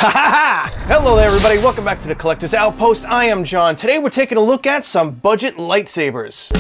Hello there everybody, welcome back to the Collector's Outpost. I am John. Today we're taking a look at some budget lightsabers.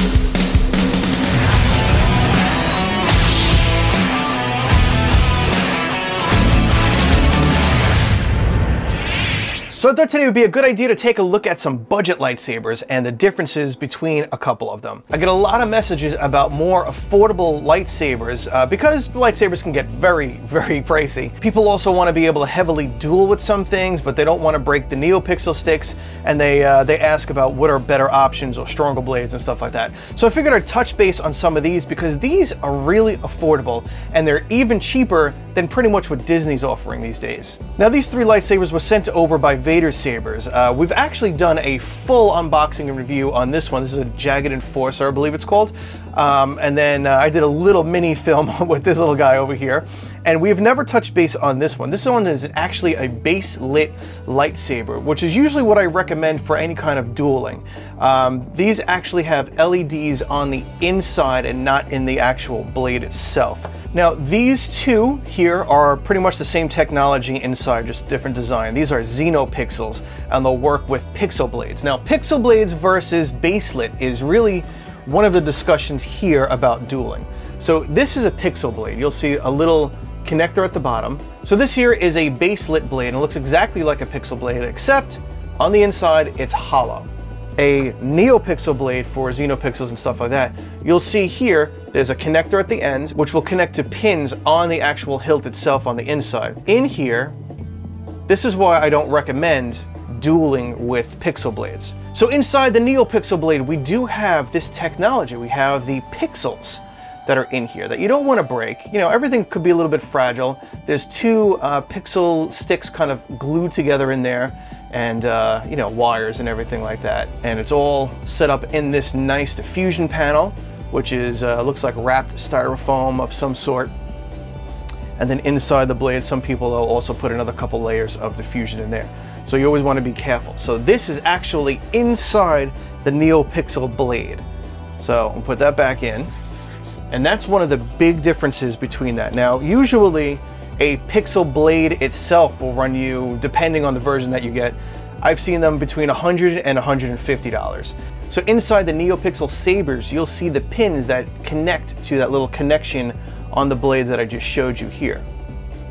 So I thought today would be a good idea to take a look at some budget lightsabers and the differences between a couple of them. I get a lot of messages about more affordable lightsabers because lightsabers can get very, very pricey. People also want to be able to heavily duel with some things, but they don't want to break the NeoPixel sticks, and they ask about what are better options or stronger blades and stuff like that. So I figured I'd touch base on some of these because these are really affordable and they're even cheaper than pretty much what Disney's offering these days. Now these three lightsabers were sent over by Vader Sabers. We've actually done a full unboxing and review on this one. This is a Jagged Enforcer, I believe it's called. And then I did a little mini film with this little guy over here. And we've never touched base on this one. This one is actually a base lit lightsaber, which is usually what I recommend for any kind of dueling. These actually have LEDs on the inside and not in the actual blade itself. Now these two here are pretty much the same technology inside, just different design. These are xenopixels and they'll work with pixel blades. Now pixel blades versus baselit is really one of the discussions here about dueling. So this is a pixel blade. You'll see a little connector at the bottom. So this here is a baselit blade and it looks exactly like a pixel blade, except on the inside it's hollow. A NeoPixel blade for xenopixels and stuff like that, you'll see here there's a connector at the end which will connect to pins on the actual hilt itself on the inside. In here, this is why I don't recommend dueling with pixel blades. So inside the NeoPixel blade, we do have this technology. We have the pixels that are in here that you don't want to break. You know, everything could be a little bit fragile. There's two pixel sticks kind of glued together in there, and you know, wires and everything like that. And it's all set up in this nice diffusion panel, which is looks like wrapped styrofoam of some sort. And then inside the blade, some people will also put another couple layers of diffusion in there. So you always want to be careful. So this is actually inside the NeoPixel blade. So I'll put that back in. And that's one of the big differences between that. Now, usually a pixel blade itself will run you, depending on the version that you get, I've seen them between $100 and $150. So inside the NeoPixel sabers, you'll see the pins that connect to that little connection on the blade that I just showed you here.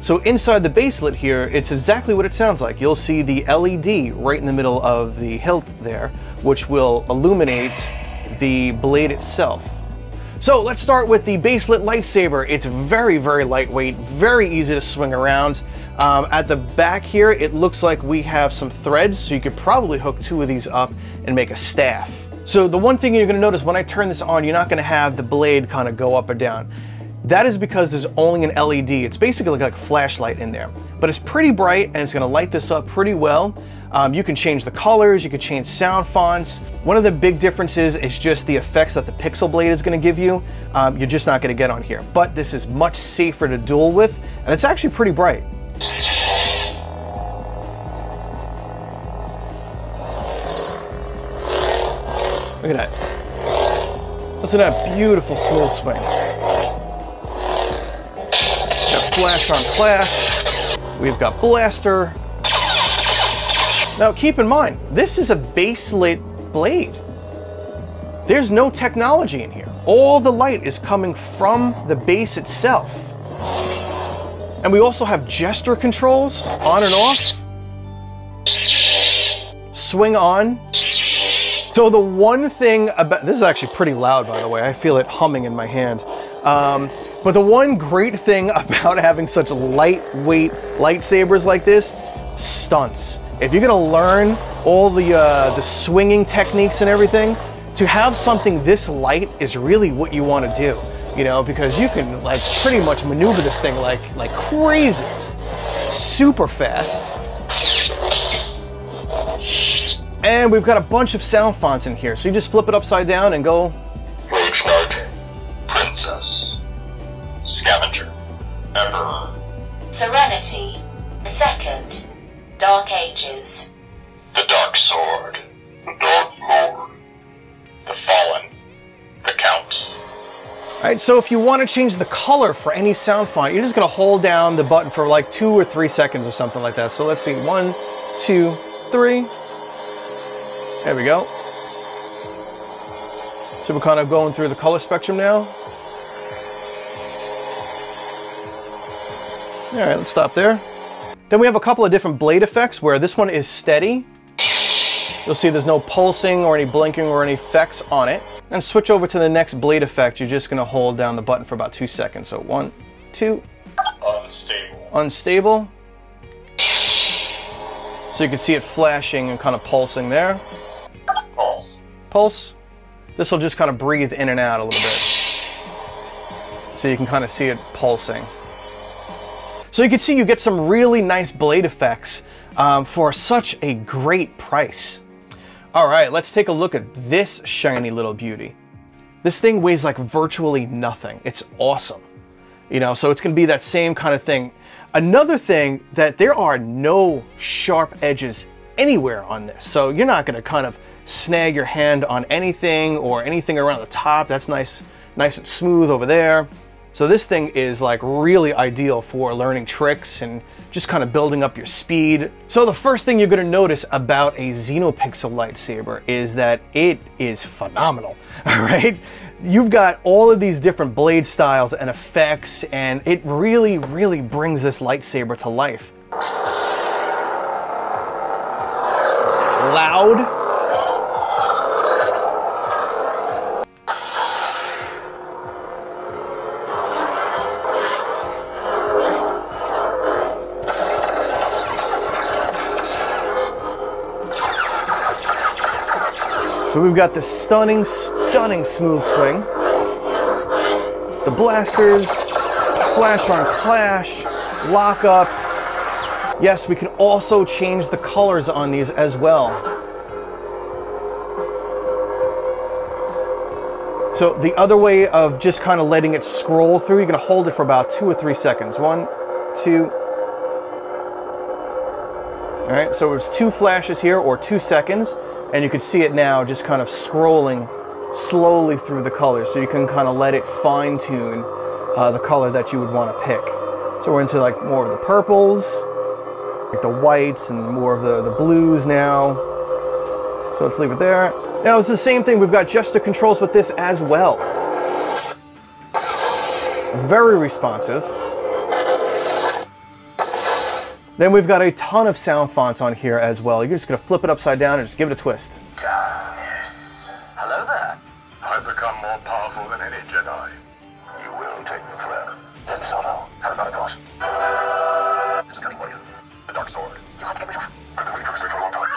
So inside the baselit here, it's exactly what it sounds like. You'll see the LED right in the middle of the hilt there, which will illuminate the blade itself. So let's start with the baselit lightsaber. It's very, very lightweight, very easy to swing around. At the back here, it looks like we have some threads, so you could probably hook two of these up and make a staff. So the one thing you're gonna notice when I turn this on, you're not gonna have the blade kind of go up or down. That is because there's only an LED. It's basically like a flashlight in there, but it's pretty bright and it's gonna light this up pretty well. You can change the colors, you can change sound fonts. One of the big differences is just the effects that the pixel blade is gonna give you. You're just not gonna get on here, but this is much safer to duel with, and it's actually pretty bright. Look at that. Listen to that beautiful smooth swing. Got flash on clash. We've got blaster. Now keep in mind, this is a baselit blade. There's no technology in here. All the light is coming from the base itself. And we also have gesture controls, on and off. Swing on. So the one thing about, this is actually pretty loud by the way, I feel it humming in my hand. But the one great thing about having such lightweight lightsabers like this, stunts. If you're gonna learn all the swinging techniques and everything, to have something this light is really what you want to do, you know, because you can like pretty much maneuver this thing like crazy, super fast. And we've got a bunch of sound fonts in here, so you just flip it upside down and go. Rogue Shark, Princess, Scavenger, Emperor, Serenity, the Second, Dark Ages, the Dark Sword, the Dark Lord, the Fallen, the Count. Alright, so if you want to change the color for any sound font, you're just going to hold down the button for like 2 or 3 seconds or something like that. So let's see, 1, 2, 3. There we go. So we're kind of going through the color spectrum now. Alright, let's stop there. Then we have a couple of different blade effects where this one is steady. You'll see there's no pulsing or any blinking or any effects on it. And switch over to the next blade effect, you're just going to hold down the button for about 2 seconds. So 1, 2. Unstable. Unstable. So you can see it flashing and kind of pulsing there. Pulse. Pulse. This will just kind of breathe in and out a little bit. So you can kind of see it pulsing. So you can see you get some really nice blade effects for such a great price. All right, let's take a look at this shiny little beauty. This thing weighs like virtually nothing. It's awesome. You know, so it's gonna be that same kind of thing. Another thing, that there are no sharp edges anywhere on this. So you're not gonna kind of snag your hand on anything or anything around the top. That's nice and smooth over there. So this thing is like really ideal for learning tricks and just kind of building up your speed. So the first thing you're gonna notice about a Xenopixel lightsaber is that it is phenomenal, all right? You've got all of these different blade styles and effects, and it really, really brings this lightsaber to life. It's loud. So we've got this stunning, stunning smooth swing. The blasters, flash on clash, lockups. Yes, we can also change the colors on these as well. So the other way of just kind of letting it scroll through, you're gonna hold it for about 2 or 3 seconds. 1, 2. All right, so it's 2 flashes here or 2 seconds. And you can see it now just kind of scrolling slowly through the colors. So you can kind of let it fine tune the color that you would want to pick. So we're into like more of the purples, like the whites and more of the blues now. So let's leave it there. Now it's the same thing. We've got gesture controls with this as well. Very responsive. Then we've got a ton of sound fonts on here as well. You're just gonna flip it upside down and just give it a twist. Darkness. Hello there. I've become more powerful than any Jedi. You will take the throne. Then Solo. How about a caution? There's a cunning warrior. The dark sword. You'll have to get rid of. I've been waiting for this day for a long time.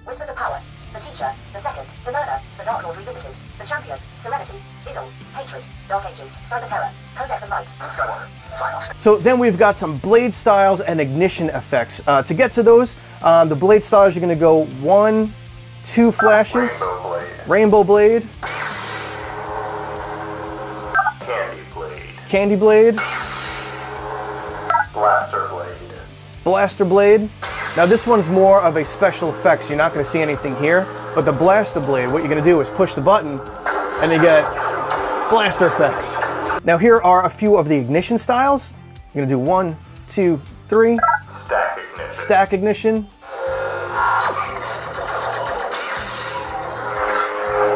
Whispers of power. The teacher. The second. The learner. The Dark Lord revisited. The champion. Serenity. Idol. Hatred. Dark Ages. Cyber Terror. Codex of Light. Skywalker. Final. So then we've got some blade styles and ignition effects. To get to those, the blade styles, you're gonna go 1, 2 flashes. Rainbow blade. Rainbow blade. Candy blade. Candy blade. Blaster blade. Blaster blade. Now this one's more of a special effect, so you're not gonna see anything here, but the blaster blade, what you're gonna do is push the button and you get blaster effects. Now here are a few of the ignition styles. You're gonna do 1, 2, 3. Stack ignition. Stack ignition.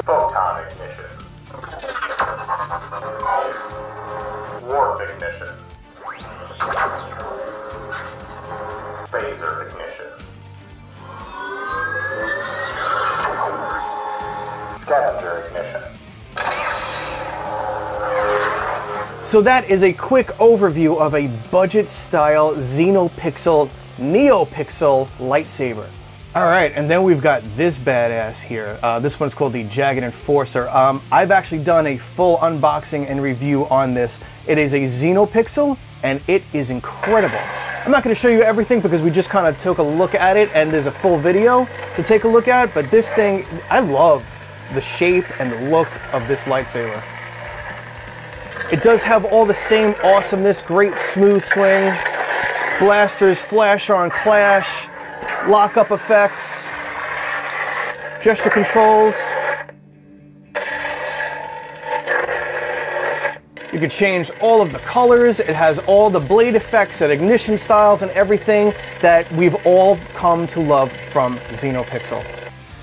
Photon ignition. Warp ignition. Phaser ignition. Scavenger ignition. So that is a quick overview of a budget-style Xenopixel NeoPixel lightsaber. All right, and then we've got this badass here. This one's called the Jagged Enforcer. I've actually done a full unboxing and review on this. It is a Xenopixel, and it is incredible. I'm not going to show you everything because we just kind of took a look at it, and there's a full video to take a look at, but this thing, I love the shape and the look of this lightsaber. It does have all the same awesomeness, great smooth swing, blasters, flash on clash, lockup effects, gesture controls. You can change all of the colors. It has all the blade effects and ignition styles and everything that we've all come to love from Xenopixel.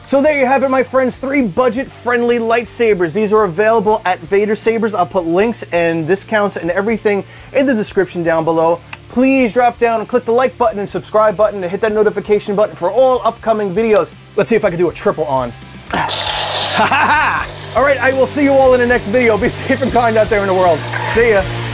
So there you have it, my friends, 3 budget-friendly lightsabers. These are available at Vader Sabers. I'll put links and discounts and everything in the description down below. Please drop down and click the like button and subscribe button and hit that notification button for all upcoming videos. Let's see if I can do a triple on. Ha ha ha! All right, I will see you all in the next video. Be safe and kind out there in the world. See ya.